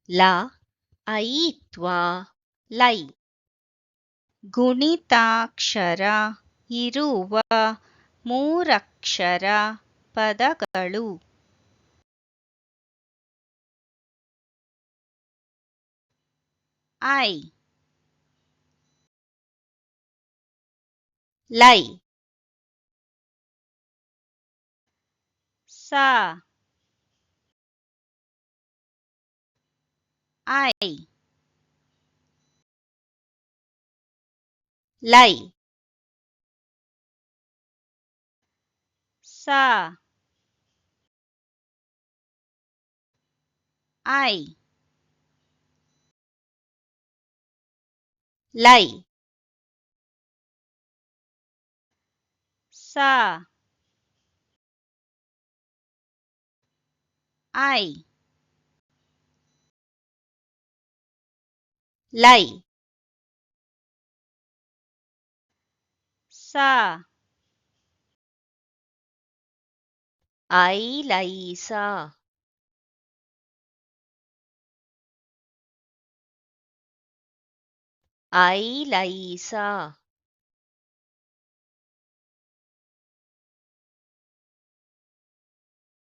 ಲ ಐತ್ವಾ ಲೈ. ಗುಣಿತಾಕ್ಷರ ಇರುವ ಮೂರಕ್ಷರ ಪದಗಳು. ಐ ಲೈ. ಸ ಐ ಲೈ. ಸ ಐ ಲೈ. ಸ ಐ ಲೈ. ಸ ಐಲೈಸ. ಐಲೈಸ.